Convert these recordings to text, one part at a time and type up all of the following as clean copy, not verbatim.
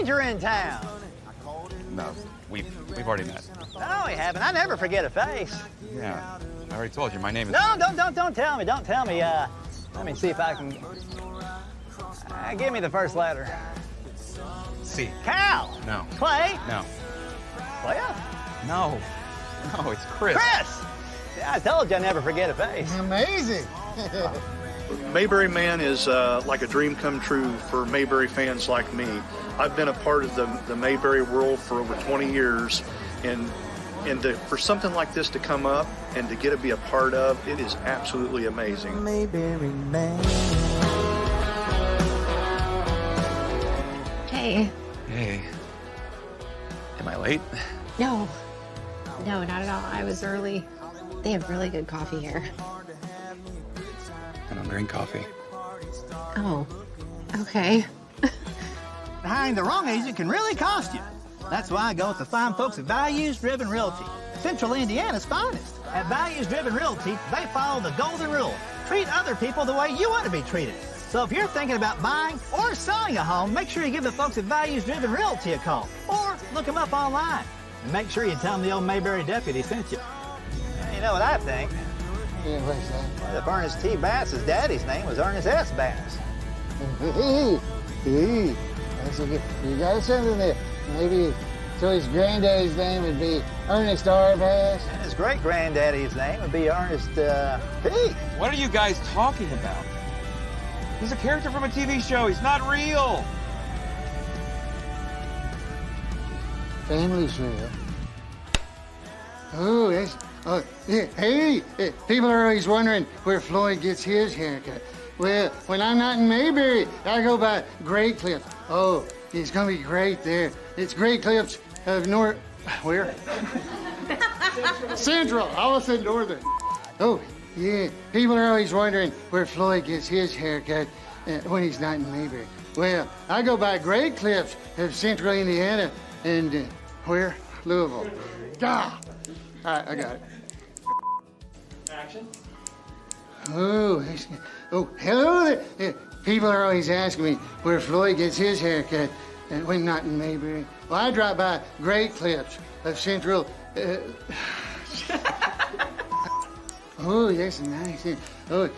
stranger in town. No, we've already met. No, we haven't. I never forget a face. Yeah, I already told you. My name is... No, don't tell me. Don't tell me. Let me see if I can... give me the first letter. C. Cal. No. Clay. No. Cliff. No. No, it's Chris. Chris! Yeah, I told you I never forget a face. Amazing. Mayberry Man is like a dream come true for Mayberry fans like me. I've been a part of the Mayberry world for over 20 years, and for something like this to come up and to get to be a part of, it is absolutely amazing. Mayberry Man. Hey. Hey. Am I late? No, not at all. I was early. They have really good coffee here. I don't drink coffee. Oh, okay. Hiring the wrong agent can really cost you. That's why I go with the fine folks at Values Driven Realty, Central Indiana's finest. At Values Driven Realty, they follow the golden rule. Treat other people the way you want to be treated. So if you're thinking about buying or selling a home, make sure you give the folks at Values Driven Realty a call or look them up online. And make sure you tell them the old Mayberry deputy sent you. You know what I think? Yeah, what's that? Well, if Ernest T. Bass's daddy's name was Ernest S. Bass. That's a good, you got something there. Maybe, so his granddaddy's name would be Ernest R. Bass. And his great-granddaddy's name would be Ernest P. What are you guys talking about? He's a character from a TV show. He's not real. Family show. Oh, that's, oh, yeah. Hey, people are always wondering where Floyd gets his haircut. Well, when I'm not in Mayberry, I go by Great Clips. Oh, it's gonna be great there. It's Great Clips of North, where? Central, I was in Northern. Oh, yeah, people are always wondering where Floyd gets his haircut when he's not in Mayberry. Well, I go by Great Clips of Central Indiana and, where? Louisville. Gah! All right, I got it. Action. Oh, hello there. People are always asking me where Floyd gets his haircut when not in Mayberry. Well, I drop by Great Clips of Central. Oh, that's nice. Oh,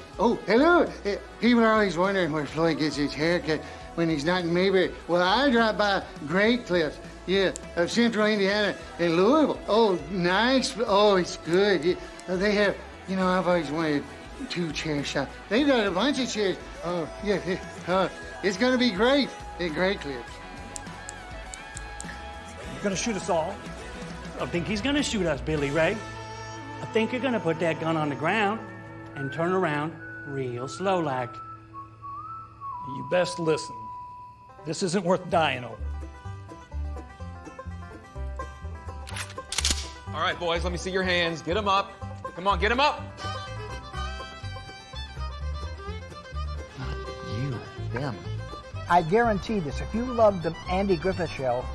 hello. People are always wondering where Floyd gets his haircut when he's not in Mayberry. Well, I drop by Great Clips, yeah, of Central Indiana and Louisville. Oh, nice. Oh, it's good. Yeah, they have, you know, I've always wanted 2 chair shop. They've got a bunch of chairs. Oh, yeah. It's going to be great at Great Clips. You're gonna shoot us all? I don't think he's gonna shoot us, Billy Ray. I think you're gonna put that gun on the ground and turn around real slow like. You best listen. This isn't worth dying over. All right, boys, let me see your hands. Get them up. Come on, get them up. You, them. I guarantee this. If you love the Andy Griffith Show,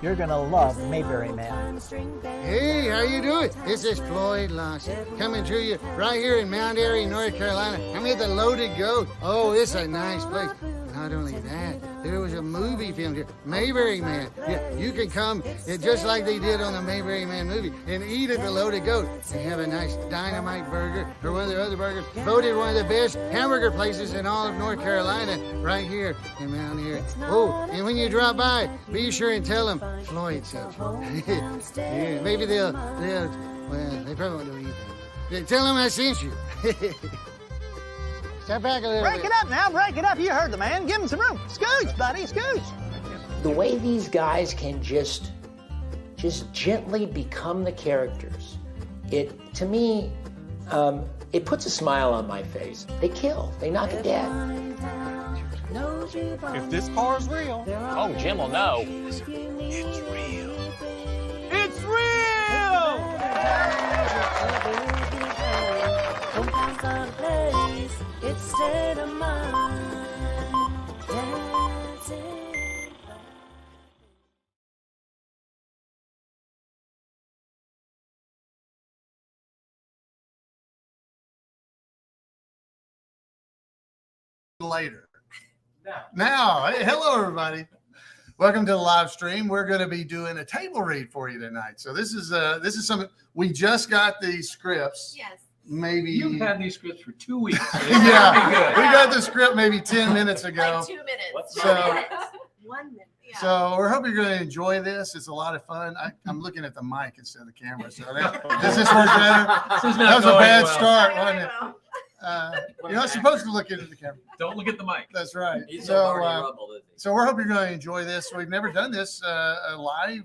you're gonna love Mayberry Man. Hey, how you doing? This is Floyd Lawson coming to you right here in Mount Airy, North Carolina. I'm at the Loaded Goat. Oh, it's a nice place. Not only that, there was a movie filmed here, Mayberry Man. Yeah, you can come just like they did on the Mayberry Man movie and eat at the Loaded Goat and have a nice dynamite burger or one of the other burgers. Voted one of the best hamburger places in all of North Carolina right here in Mount Airy. Oh, and when you drop by, be sure and tell them Floyd sent you. Yeah, maybe they'll, well, they probably won't do anything. Tell them I sent you. Step back a little bit. Break it up now, break it up. You heard the man. Give him some room. Scooch, buddy, scooch. The way these guys can just gently become the characters, to me, it puts a smile on my face. They kill, they knock it dead. If this car's real, Oh, Jim will know. it's real. It's real! Later. Now, hey, hello everybody. Welcome to the live stream. We're going to be doing a table read for you tonight. So this is something we just got these scripts. Yes. Maybe You've had these scripts for 2 weeks. yeah, we got the script maybe 10 minutes ago. Like 2 minutes. So, 1 minute. 1 minute. Yeah. So we're hoping you're going to enjoy this. It's a lot of fun. I'm looking at the mic instead of the camera. So does this work better? That was a bad start, wasn't it? You're not supposed to look into the camera. Don't look at the mic. That's right. He's So, no Barney Rubble, is he? so we're hoping you're going to enjoy this. We've never done this a live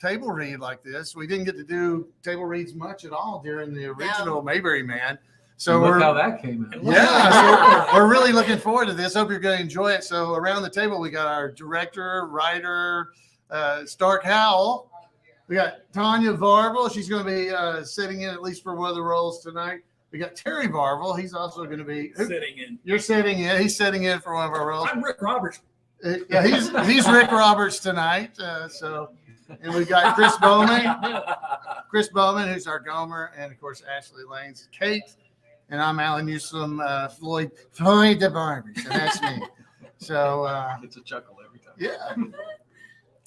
table read like this. We didn't get to do table reads much at all during the original Mayberry Man. So Look how that came out. yeah, so we're really looking forward to this. Hope you're going to enjoy it. So around the table, we got our director, writer, Stark Howell. We got Tanya Varvel. She's going to be sitting in at least for one of the roles tonight. We got Terry Varvel. He's also going to be Sitting in. You're sitting in. He's sitting in for one of our roles. I'm Rick Roberts. Yeah, he's Rick Roberts tonight. And we got Chris Bowman, who's our Gomer, and of course Ashley Lane's Kate. And I'm Alan Newsom, Floyd the Barber. So that's me. So It's a chuckle every time. yeah.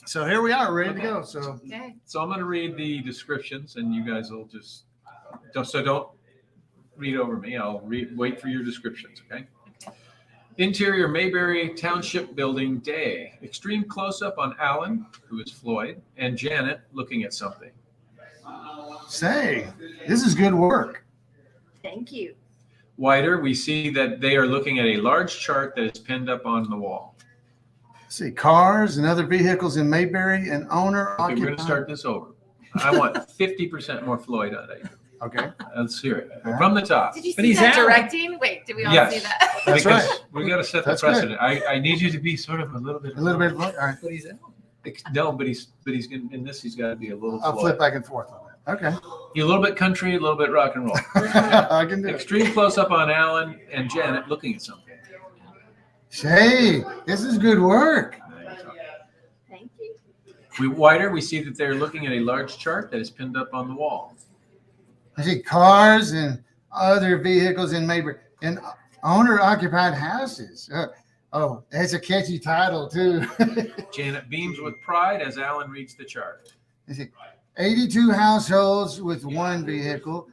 So here we are, ready to go. So Okay. So I'm going to read the descriptions, and you guys will just don't read over me. I'll wait for your descriptions, okay? Interior Mayberry Township Building day. Extreme close-up on Alan, who is Floyd, and Janet looking at something. say, this is good work. Thank you. Wider, we see that they are looking at a large chart that is pinned up on the wall. See, cars and other vehicles in Mayberry and owner Okay, we're going to occupied. start this over. I want 50% more Floyd out of you. Okay. Let's hear it. From the top. Did you But see he's that Alan. directing? Wait, did we all Yes. see that? That's Because right. we got to set the That's good. precedent. I need you to be sort of a little bit. A little bit. All right. But he's out. No, but he's in this. He's got to be a little. I'll Floyd. flip back and forth on that. Okay. You're a little bit country, a little bit rock and roll. I can do it. Extreme close up on Alan and Janet looking at something. Say, this is good work. Thank you. Wider, we see that they're looking at a large chart that is pinned up on the wall. I see cars and other vehicles in Mayberry and owner occupied houses. Oh, that's a catchy title too. Janet beams with pride as Alan reads the chart. I see 82 households with one vehicle,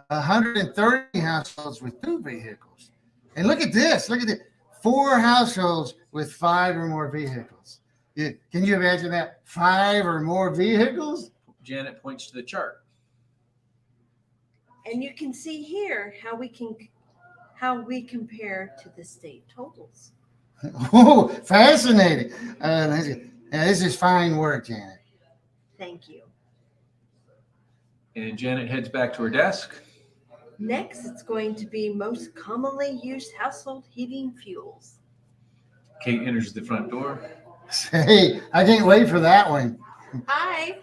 130 households with two vehicles. And look at this. Look at this. 4 households with 5 or more vehicles. Yeah, can you imagine that? 5 or more vehicles? Janet points to the chart. And you can see here how we compare to the state totals. Oh, fascinating. This is fine work, Janet. Thank you. And Janet heads back to her desk. Next, it's going to be most commonly used household heating fuels. Kate enters the front door. Hey, I can't wait for that one. Hi.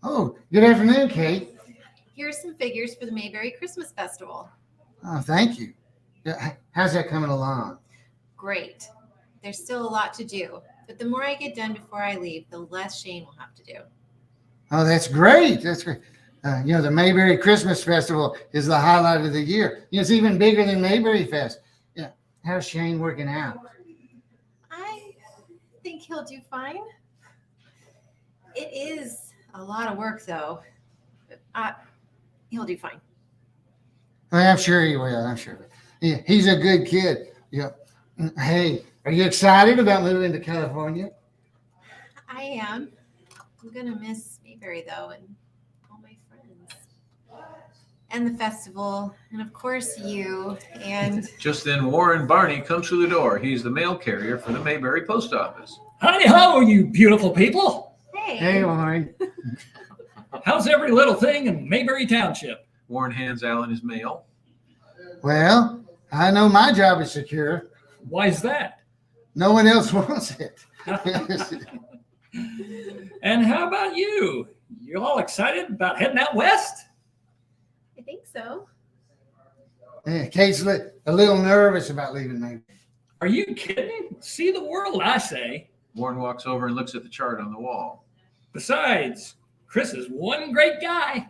Oh, good afternoon, Kate. Here's some figures for the Mayberry Christmas Festival. Oh, thank you. Yeah, how's that coming along? Great. There's still a lot to do, but the more I get done before I leave, the less Shane will have to do. Oh, that's great. That's great. The Mayberry Christmas Festival is the highlight of the year. It's even bigger than Mayberry Fest. Yeah. How's Shane working out? I think he'll do fine. It is a lot of work, though. He'll do fine. I'm sure he will. I'm sure. Yeah, he's a good kid. Yeah. Hey, are you excited about moving to California? I am. I'm going to miss Mayberry, though, and all my friends. And the festival, and of course you, and... Just then, Warren Barney comes through the door. He's the mail carrier for the Mayberry post office. Howdy ho, you beautiful people. Hey, Warren. How's every little thing in Mayberry Township? Warren hands Alan his mail. Well, I know my job is secure. Why's that? No one else wants it. And how about you? You all excited about heading out west? I think so. Yeah, Kate's a little nervous about leaving Mayberry. Are you kidding? See the world, I say. Warren walks over and looks at the chart on the wall. Besides, Chris is one great guy.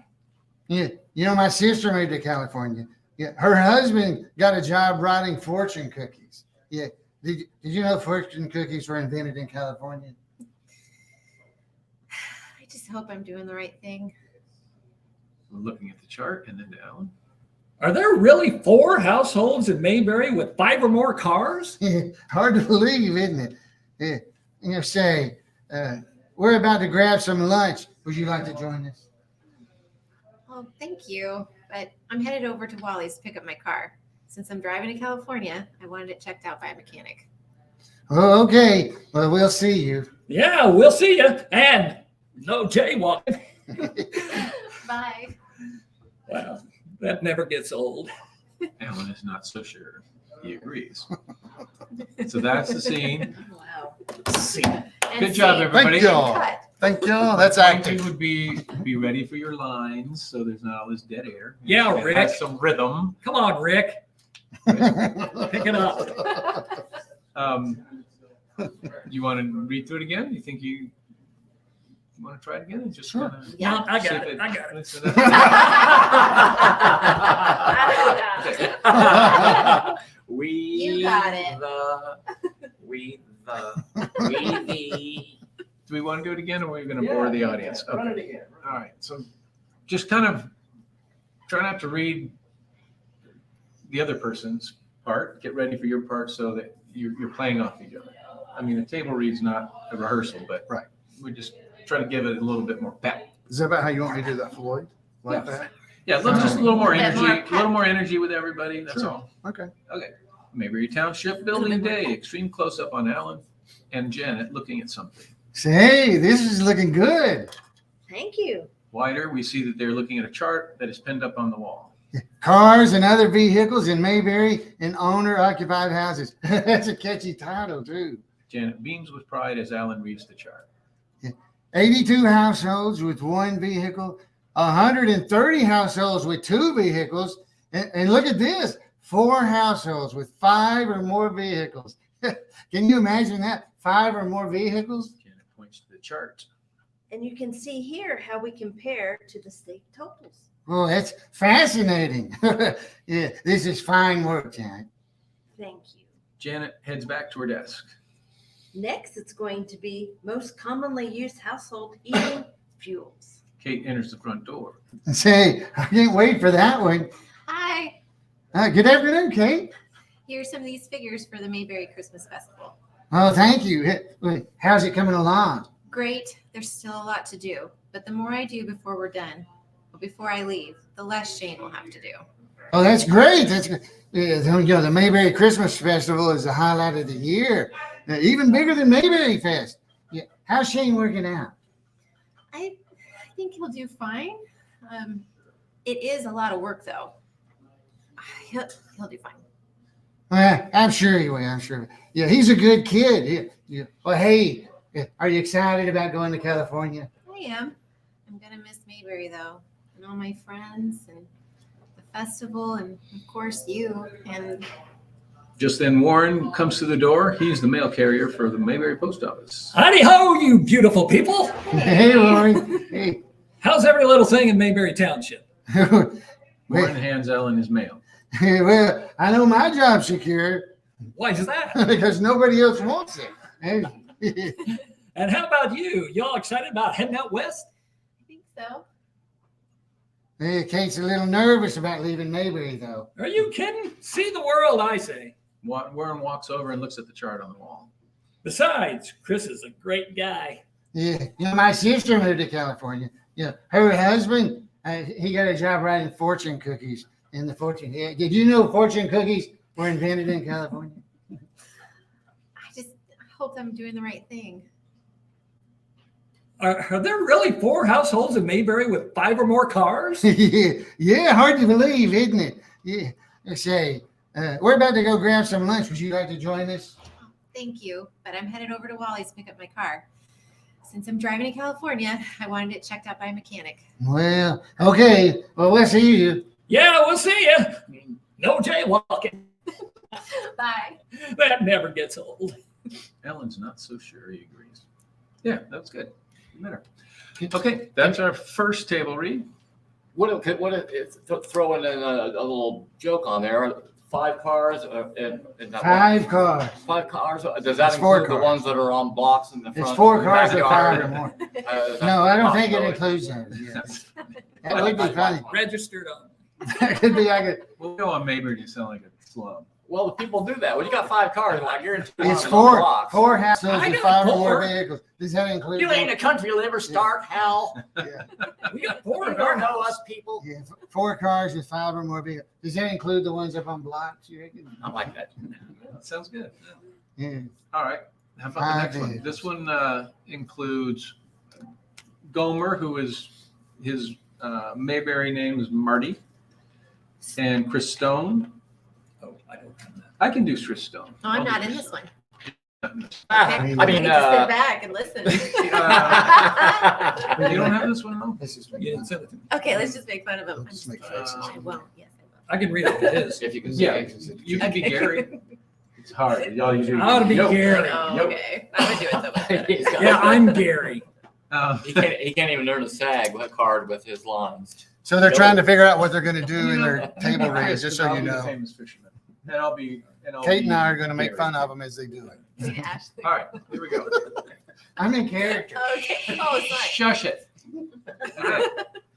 Yeah, my sister moved to California. Yeah, her husband got a job writing fortune cookies. Yeah, did you know fortune cookies were invented in California? just hope I'm doing the right thing. Looking at the chart and then to Alan. Are there really 4 households in Mayberry with 5 or more cars? Hard to believe, isn't it? Say, we're about to grab some lunch. Would you like to join us? Well, thank you, but I'm headed over to Wally's to pick up my car. Since I'm driving to California, I wanted it checked out by a mechanic. Oh, okay. Well, we'll see you. Yeah, we'll see you. And no jaywalking. Bye. Wow, that never gets old. Alan is not so sure. He agrees. So that's the scene. Wow. Scene. And Good job, scene. everybody. Thank y'all. Cut. Thank y'all. That's You acting. would be ready for your lines, so there's not all this dead air. Yeah, It Rick. has some rhythm. Come on, Rick. Pick it up. You want to read through it again? You think you want to try it again? And just Sure. kinda Yeah. No, I see got if it. I got it. listen to- You got it. Do we want to do it again, or are we going to bore the audience? Run Okay. it again. All right. So just kind of try not to read the other person's part. Get ready for your part so that you're playing off each other. I mean, a table read's not a rehearsal, but Right. we just try to give it a little bit more pep. Is that about how you want me to do that, Floyd? Like Yeah. that? Yeah, let's just a little more Bit energy, more a little more energy with everybody. That's Sure. all. Okay. Okay. Mayberry Township Building Day. Extreme close up on Alan and Janet looking at something. Say, this is looking good. Thank you. Wider, we see that they're looking at a chart that is pinned up on the wall. Cars and other vehicles in Mayberry and owner-occupied houses. That's a catchy title, too. Janet beams with pride as Alan reads the chart. 82 households with 1 vehicle, 130 households with 2 vehicles, and look at this, 4 households with 5 or more vehicles. Can you imagine that? 5 or more vehicles? Janet points to the chart. And you can see here how we compare to the state totals. Oh, that's fascinating. Yeah, this is fine work, Janet. Thank you. Janet heads back to her desk. Next, it's going to be most commonly used household heating fuels. Kate enters the front door. Say, I can't wait for that one. Hi. Good afternoon, Kate. Here's some of these figures for the Mayberry Christmas Festival. Oh, thank you. How's it coming along? Great. There's still a lot to do, but the more I do before we're done, or before I leave, the less Shane will have to do. Oh, that's great. That's good. Yeah, the Mayberry Christmas Festival is the highlight of the year. Even bigger than Mayberry Fest. Yeah. How's Shane working out? I think he'll do fine. It is a lot of work, though. He'll do fine. I'm sure he will. I'm sure. Yeah, he's a good kid. Yeah. Well, hey, are you excited about going to California? I am. I'm gonna miss Mayberry though, and all my friends, and the festival, and of course you. And Just then, Warren comes through the door. He's the mail carrier for the Mayberry Post Office. Howdy ho, you beautiful people. Hey, Lauren. Hey. How's every little thing in Mayberry Township? Warren hands Ellen his mail. Well, I know my job's secure Why is that? because nobody else wants it. And how about you? Y'all excited about heading out west? I think so. Hey, Kate's a little nervous about leaving Mayberry, though. Are you kidding? See the world, I say. Warren walks over and looks at the chart on the wall. Besides, Chris is a great guy. Yeah, my sister moved to California. Her husband, he got a job writing fortune cookies in the fortune. Yeah, did you know fortune cookies were invented in California? I just hope I'm doing the right thing. Are there really 4 households in Mayberry with 5 or more cars? Yeah, hard to believe, isn't it? Yeah. Say, we're about to go grab some lunch. Would you like to join us? Thank you, but I'm headed over to Wally's to pick up my car. Since I'm driving to California, I wanted it checked out by a mechanic. Well, okay. Well, we'll see you. Yeah, we'll see you. No jaywalking. Bye. That never gets old. Ellen's not so sure he agrees. Yeah, that's good. Better. Okay, that's our first table read. Throw in a little joke on there. 5 cars in that 5 cars. 5 cars. Does that It's 4 include the cars. ones that are on blocks in the front? It's 4 cars with backyard? 5 or more. No, I don't think it includes those. Yes. That would be funny. Registered on. That could be like a. We'll go on Mayberry to sound like a slum. Well, the people do that. When you got 5 cars, I guarantee It's on four blocks. houses I and got 5 or more four. vehicles. Does that include? You ain't a country liver, Stark, Hal. We got 4 You in our don't know house. us people. Yeah, 4 cars with 5 or more vehicles. Does that include the ones up on blocks? You reckon? I like that. That sounds good. Yeah. All right. How about the next one? This one includes Gomer, who is his Mayberry name is Marty, and Chris Stone. Oh, I don't have that. I can do Chris Stone. No, I'm not in this one. I mean, I need to sit back and listen. You don't have this one, though? You didn't send it to me. Okay, let's just make fun of him. I'm Just make just- faces. I won't. Yes, I will. I can read all it is. if you can Yeah, see. you can be Gary. It's hard. Y'all you do. I ought to be Yo. Gary. Oh, Yep. okay. I would do it so much better. He's got- Yeah, I'm Gary. He can't even learn to SAG card with his lines. So they're trying to figure out what they're going to do in their table reads, Chris, just so I'll you be the know. famous fisherman. And I'll be. Kate and I are going to make fun of them as they do it. Ashley. All right, here we go. I'm in character. Okay. Oh, sorry. Shush it. Okay.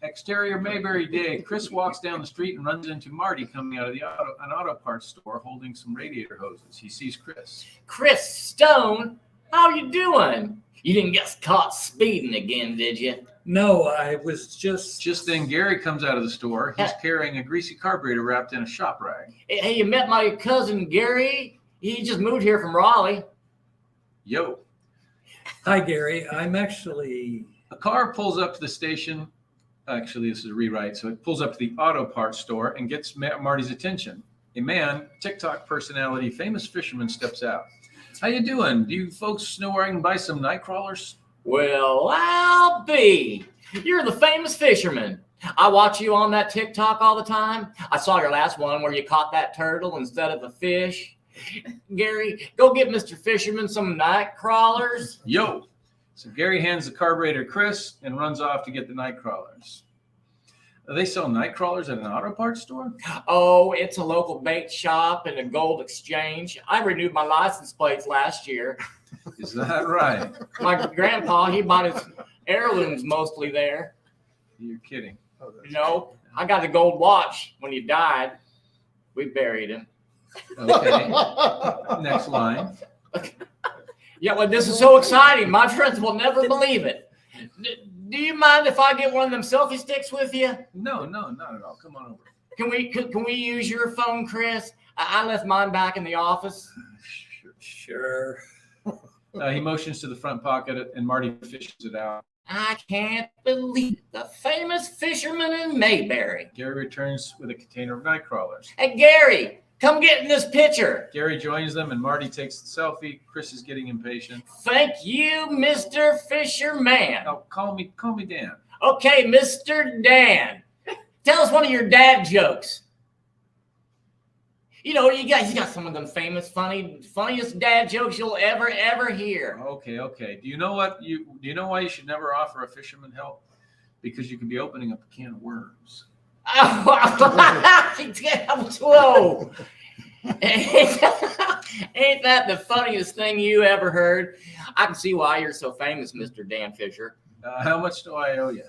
Exterior Mayberry day. Chris walks down the street and runs into Marty coming out of an auto parts store holding some radiator hoses. He sees Chris. Chris Stone, how you doing? You didn't get caught speeding again, did you? No, I was just. Just then, Gary comes out of the store. He's carrying a greasy carburetor wrapped in a shop rag. Hey, you met my cousin Gary? He just moved here from Raleigh. Yo. Hi, Gary. I'm actually. A car pulls up to the station. Actually, this is a rewrite. So it pulls up to the auto parts store and gets Marty's attention. A man, TikTok personality, famous fisherman steps out. How you doing? Do you folks know where I can buy some night crawlers? Well, I'll be. You're the famous fisherman. I watch you on that TikTok all the time. I saw your last one where you caught that turtle instead of a fish. Gary, go get Mr. Fisherman some night crawlers. Yo. So Gary hands the carburetor to Chris and runs off to get the night crawlers. They sell night crawlers at an auto parts store? Oh, it's a local bait shop and a gold exchange. I renewed my license plates last year. Is that right? My grandpa, he bought his heirlooms mostly there. You're kidding. No, I got a gold watch when he died. We buried him. Okay. Next line. Yeah, well, this is so exciting. My friends will never believe it. Do you mind if I get one of them selfie sticks with you? No, not at all. Come on over. Can we use your phone, Chris? I left mine back in the office. Sure. He motions to the front pocket and Marty fishes it out. I can't believe it. The famous fisherman in Mayberry. Gary returns with a container of night crawlers. Hey, Gary, come get in this picture. Gary joins them and Marty takes the selfie. Chris is getting impatient. Thank you, Mr. Fisherman. Oh, call me Dan. Okay, Mr. Dan. Tell us one of your dad jokes. You know, he's got some of them funniest dad jokes you'll ever hear. Okay. Do you know why you should never offer a fisherman help? Because you could be opening up a can of worms. Whoa. Ain't that the funniest thing you ever heard? I can see why you're so famous, Mr. Dan Fisher. How much do I owe you?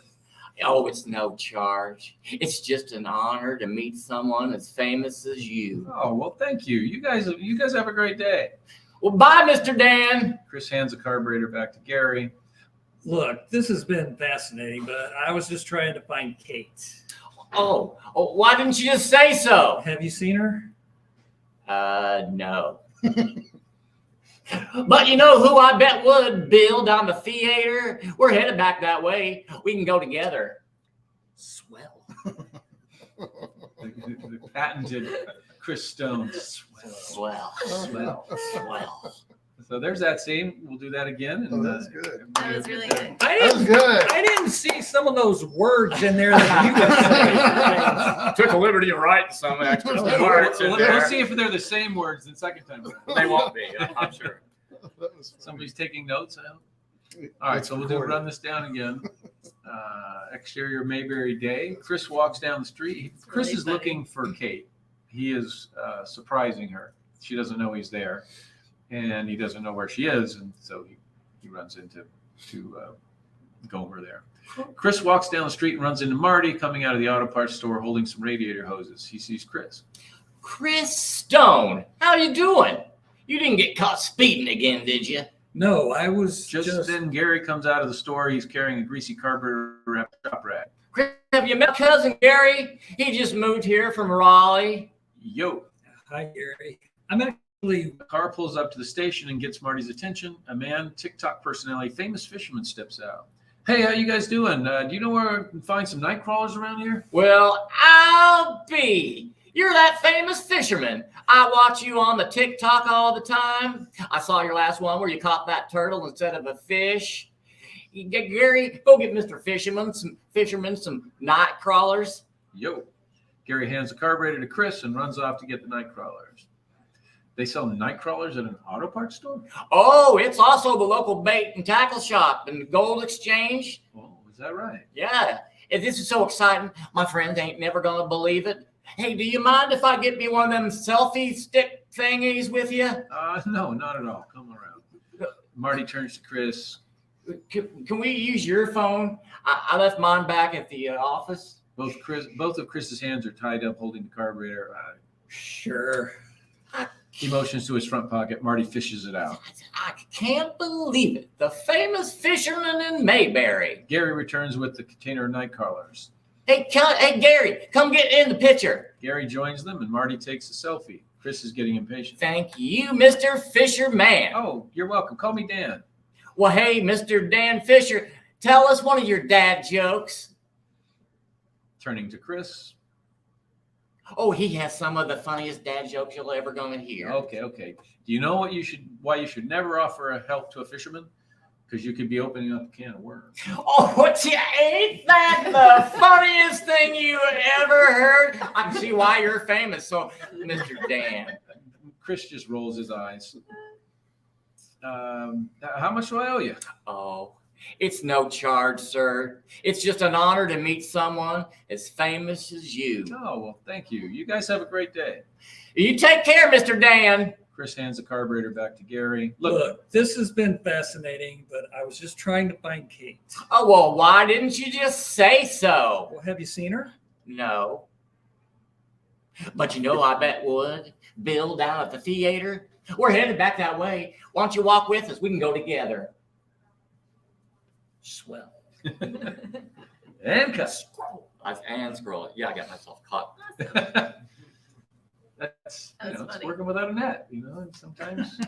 Oh, it's no charge. It's just an honor to meet someone as famous as you. Oh, well, thank you. You guys have a great day. Well, bye, Mr. Dan. Chris hands the carburetor back to Gary. Look, this has been fascinating, but I was just trying to find Kate. Oh, why didn't you just say so? Have you seen her? No. But you know who I bet would? Bill down the theater. We're headed back that way. We can go together. Swell. The patented Chris Stone. Swell. So there's that scene. We'll do that again. And, that's good. That was really good. I didn't see some of those words in there that you were saying. Took a liberty of writing some extra words in there. Let's see if they're the same words the second time. They won't be, I'm sure. Somebody's taking notes. I hope. All right, so we'll run this down again. Exterior Mayberry day. Chris walks down the street. Chris is looking for Kate. He is surprising her. She doesn't know he's there, and he doesn't know where she is, and so he runs into Gomer there. Chris walks down the street and runs into Marty coming out of the auto parts store holding some radiator hoses. He sees Chris. Chris Stone, how you doing? You didn't get caught speeding again, did you? No, I was Just then Gary comes out of the store. He's carrying a greasy carburetor wrapped shop rag. Chris, have you met cousin Gary? He just moved here from Raleigh. Yo. Hi, Gary. I'm actually. The car pulls up to the station and gets Marty's attention. A man, TikTok personality, famous fisherman steps out. Hey, how you guys doing? Do you know where I can find some night crawlers around here? Well, I'll be. You're that famous fisherman. I watch you on the TikTok all the time. I saw your last one where you caught that turtle instead of a fish. Gary, go get Mr. Fisherman some night crawlers. Yo. Gary hands the carburetor to Chris and runs off to get the night crawlers. They sell night crawlers at an auto parts store? Oh, it's also the local bait and tackle shop and gold exchange. Oh, is that right? Yeah. This is so exciting. My friends ain't never going to believe it. Hey, do you mind if I get me one of them selfie stick thingies with you? No, not at all. Come around. Marty turns to Chris. Can we use your phone? I left mine back at the office. Both of Chris's hands are tied up holding the carburetor. Sure. He motions to his front pocket. Marty fishes it out. I can't believe it. The famous fisherman in Mayberry. Gary returns with the container of night crawlers. Hey, Gary, come get in the picture. Gary joins them, and Marty takes a selfie. Chris is getting impatient. Thank you, Mr. Fisherman. Oh, you're welcome. Call me Dan. Well, hey, Mr. Dan Fisher, tell us one of your dad jokes. Turning to Chris. Oh, he has some of the funniest dad jokes you'll ever gonna hear. Okay. Do you know why you should never offer a help to a fisherman? Because you could be opening up a can of worms. Oh, ain't that the funniest thing you ever heard? I can see why you're famous. So, Mr. Dan. Chris just rolls his eyes. How much do I owe you? Oh, it's no charge, sir. It's just an honor to meet someone as famous as you. Oh, well, thank you. You guys have a great day. You take care, Mr. Dan. Chris hands the carburetor back to Gary. Look, this has been fascinating, but I was just trying to find Kate. Oh, well, why didn't you just say so? Well, have you seen her? No. But you know, I bet would. Bill down at the theater. We're headed back that way. Why don't you walk with us? We can go together. Swell. And cut. And scroll. Yeah, I got myself caught. That's it's working without a net, and sometimes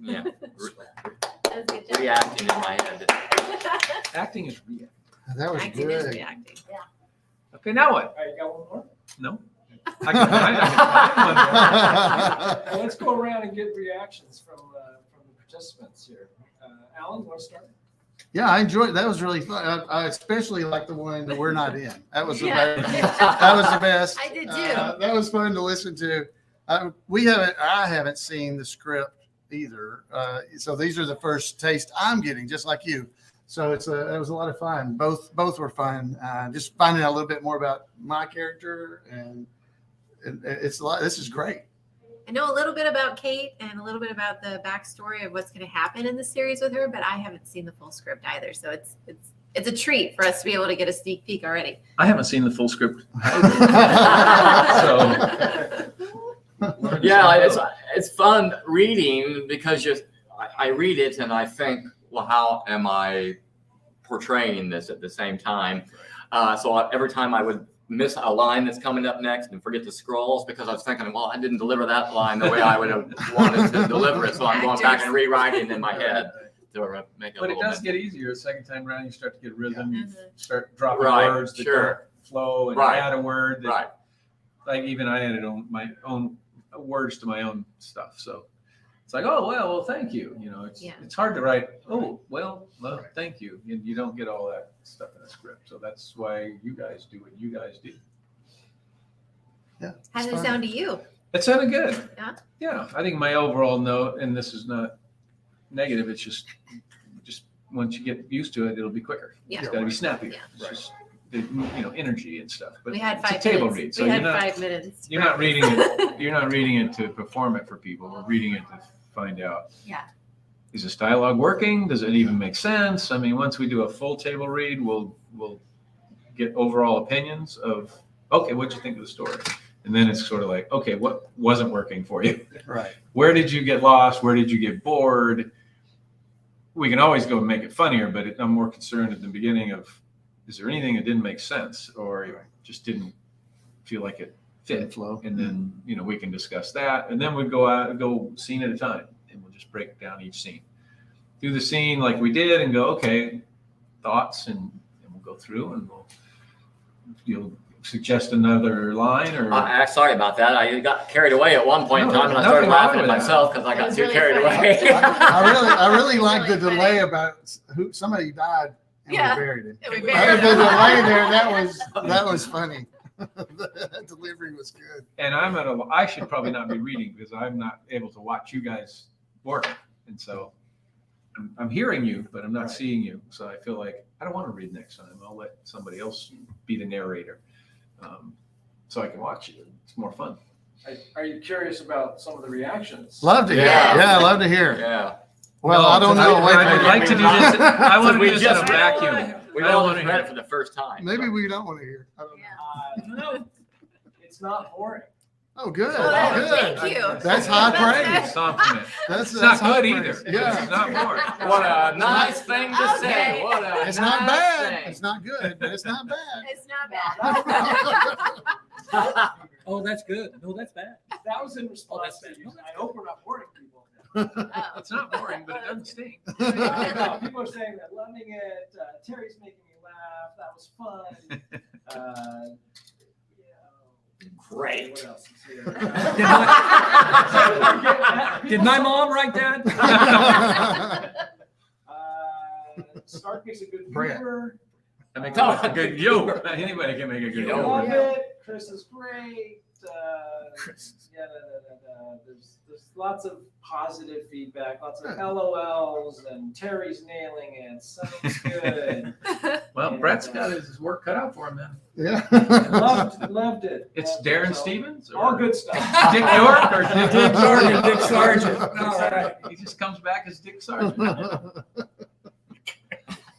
Yeah. That was a good job. Reacting in my head. acting is reacting. That was Acting is good. reacting. Yeah. Okay, now what? All right, you got one more? No. I can find one more. Let's go around and get reactions from the participants here. Alan, you want to start? Yeah, I enjoyed it. That was really fun. I especially like the one that we're not in. That was the Yeah. best. That was the best. I did too. That was fun to listen to. I haven't seen the script either. So these are the first taste I'm getting, just like you. So it was a lot of fun. Both were fun. Just finding out a little bit more about my character, and it's a lot. This is great. I know a little bit about Kate and a little bit about the backstory of what's going to happen in the series with her, but I haven't seen the full script either. So it's a treat for us to be able to get a sneak peek already. I haven't seen the full script. Yeah, it's fun reading because I read it and I think, well, how am I portraying this at the same time? So every time I would miss a line that's coming up next and forget the scrolls because I was thinking, well, I didn't deliver that line the way I would have wanted to deliver it. So I'm going back and rewriting in my head to make it. But it does get easier. The second time around, you start to get rhythm. You Mhm. start dropping Right, words that sure. don't flow and Right. add a word. That, Right. Like even I added my own words to my own stuff. So it's like, oh, well, thank you. It's hard to write, oh, well, thank you. You don't get all that stuff in a script. So that's why you guys do what you guys do. Yeah. How did it sound to you? It sounded good. Yeah? Yeah. I think my overall note, and this is not negative, it's just once you get used to it, it'll be quicker. Yeah. It's got to be snappier. Yeah. It's just the, energy and stuff. But We had it's 5 a table minutes. read. So we you're had not, 5 minutes. You're not reading it. You're not reading it to perform it for people. We're reading it to find out. Yeah. is this dialogue working? Does it even make sense? I mean, once we do a full table read, we'll get overall opinions of, okay, what'd you think of the story? And then it's sort of like, okay, what wasn't working for you? Right. Where did you get lost? Where did you get bored? We can always go and make it funnier, but I'm more concerned at the beginning of, is there anything that didn't make sense or just didn't feel like it fit? Flow. And then, we can discuss that. And then we go scene at a time, and we'll just break down each scene. Do the scene like we did and go, okay, thoughts, and we'll go through and you'll suggest another line or. Sorry about that. I got carried away at one point in time, and I started laughing at myself because I got too carried away. I really like the delay about somebody died and we buried him. The delay there, that was funny. That delivery was good. And I should probably not be reading because I'm not able to watch you guys work, and so I'm hearing you, but I'm not seeing you. So I feel like I don't want to read next time. I'll let somebody else be the narrator. So I can watch it. It's more fun. Are you curious about some of the reactions? Love to hear. Yeah, love to hear. Yeah. Well, I don't know. I'd like to do this. I want to do this in a vacuum. We all read it for the first time. Maybe we don't want to hear. I don't know. No, it's not boring. Oh, good. Oh, Good. thank you. That's high praise. Compliment. That's not high good praise. either. Yeah. It's not boring. What a nice thing to say. What a It's nice not bad. thing. It's not good, but it's not bad. It's not bad. Oh, that's good. No, that's bad. That was in response to you. I hope we're not boring people. It's not boring, but it doesn't stink. No, people are saying that, loving it. Terry's making me laugh. That was fun. Great. What else is here? Did my mom write that? Stark makes a good viewer. That makes a good yo. Anybody can make a good yo. Love it. Chris is great. There's lots of positive feedback, lots of LOLs, and Terry's nailing it. Sounds good. Well, Brett's got his work cut out for him, man. Yeah. Loved it. It's Darren Stevens? All good stuff. Dick York or Dick Sargent? Dick Sargent. All right. He just comes back as Dick Sargent.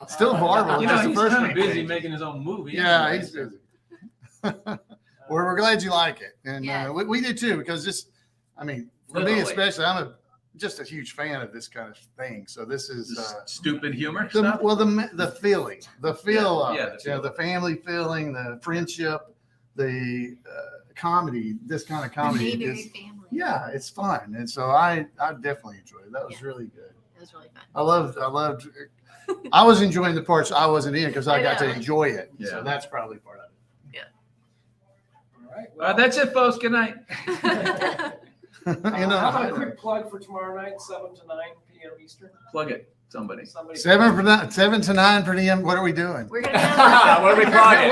Still Marvel. He's kind of busy making his own movie. Yeah, he's busy. Well, we're glad you like it, and we did too, because for me especially, I'm just a huge fan of this kind of thing. So this is stupid humor stuff. Well, the feeling, the feel of it, the family feeling, the friendship, the comedy. This kind of comedy is it's fun, and so I definitely enjoyed it. That was really good. It was really fun. I loved. I was enjoying the parts I wasn't in because I got to enjoy it. Yeah. So that's probably part of it. All right. Well, that's it, folks. Good night. How about a quick plug for tomorrow night, 7 to 9 p.m. Eastern? Plug it. Somebody. 7 to 9 p.m. What are we doing? We're gonna what are we plugging?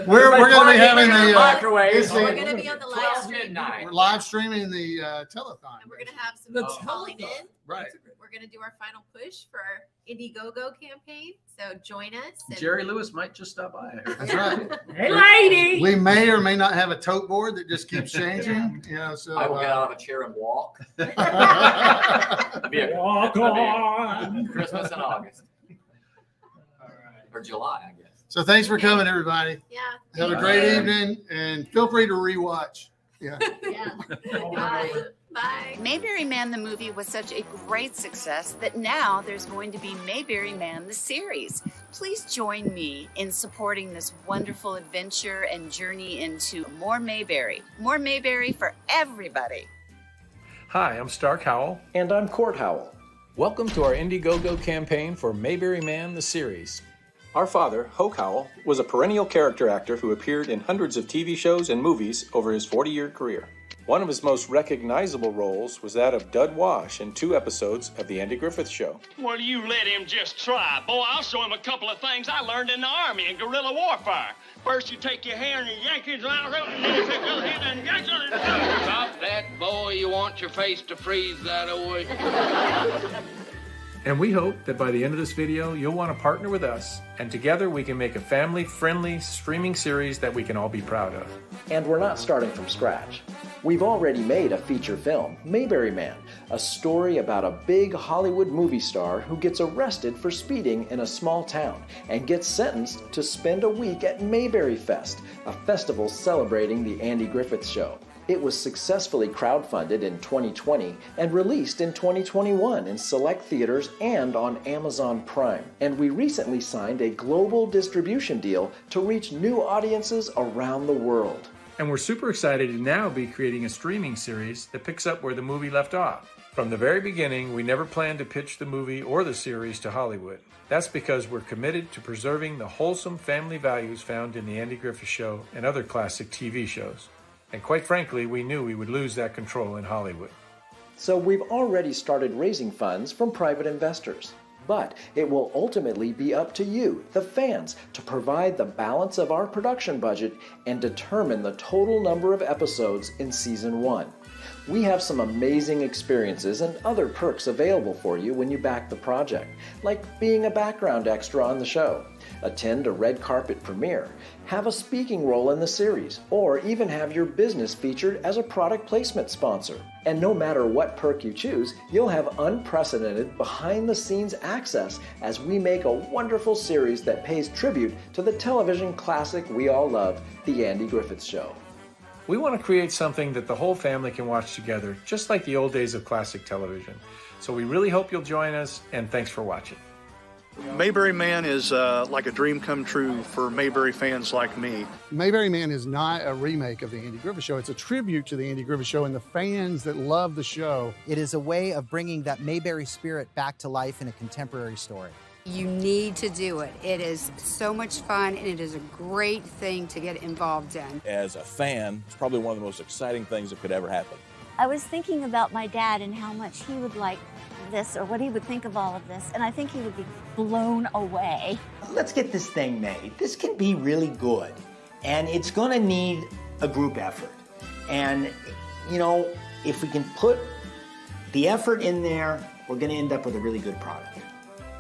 We're going to be having the microwave. We're gonna be on the live stream. We're live streaming the telethon. And we're gonna have some people calling in. Right. We're gonna do our final push for our Indiegogo campaign. So join us. Jerry Lewis might just stop by. That's right. Hey, lady. We may or may not have a tote board that just keeps changing. So I will get out of a chair and walk. Walk on. Christmas in August. All right. Or July, I guess. So thanks for coming, everybody. Yeah. Have a great evening, and feel free to rewatch. Yeah. Bye. Bye. Mayberry Man the movie was such a great success that now there's going to be Mayberry Man the series. Please join me in supporting this wonderful adventure and journey into more Mayberry. More Mayberry for everybody. Hi, I'm Stark Howell. And I'm Court Howell. Welcome to our Indiegogo campaign for Mayberry Man the series. Our father, Hoke Howell, was a perennial character actor who appeared in hundreds of TV shows and movies over his 40-year career. One of his most recognizable roles was that of Dud Wash in 2 episodes of The Andy Griffith Show. Well, you let him just try. Boy, I'll show him a couple of things I learned in the Army in guerrilla warfare. First, you take your hand and yank it around, and then you take the other hand and yank it. Stop that, boy. You want your face to freeze that way. And we hope that by the end of this video, you'll want to partner with us, and together we can make a family-friendly streaming series that we can all be proud of. And we're not starting from scratch. We've already made a feature film, Mayberry Man, a story about a big Hollywood movie star who gets arrested for speeding in a small town and gets sentenced to spend a week at Mayberry Fest, a festival celebrating the Andy Griffith Show. It was successfully crowdfunded in 2020 and released in 2021 in select theaters and on Amazon Prime. And we recently signed a global distribution deal to reach new audiences around the world. And we're super excited to now be creating a streaming series that picks up where the movie left off. From the very beginning, we never planned to pitch the movie or the series to Hollywood. That's because we're committed to preserving the wholesome family values found in The Andy Griffith Show and other classic TV shows. And quite frankly, we knew we would lose that control in Hollywood. So we've already started raising funds from private investors. But it will ultimately be up to you, the fans, to provide the balance of our production budget and determine the total number of episodes in Season 1. We have some amazing experiences and other perks available for you when you back the project, like being a background extra on the show, attend a red carpet premiere, have a speaking role in the series, or even have your business featured as a product placement sponsor. And no matter what perk you choose, you'll have unprecedented behind-the-scenes access as we make a wonderful series that pays tribute to the television classic we all love, The Andy Griffith Show. We want to create something that the whole family can watch together, just like the old days of classic television. So we really hope you'll join us, and thanks for watching. Mayberry Man is like a dream come true for Mayberry fans like me. Mayberry Man is not a remake of the Andy Griffith Show. It's a tribute to the Andy Griffith Show and the fans that love the show. It is a way of bringing that Mayberry spirit back to life in a contemporary story. You need to do it. It is so much fun, and it is a great thing to get involved in. As a fan, it's probably one of the most exciting things that could ever happen. I was thinking about my dad and how much he would like this or what he would think of all of this, and I think he would be blown away. Let's get this thing made. This can be really good, and it's going to need a group effort. And, you know, if we can put the effort in there, we're going to end up with a really good product.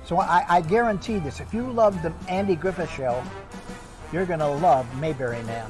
So I guarantee this, if you love the Andy Griffith Show, you're going to love Mayberry Man.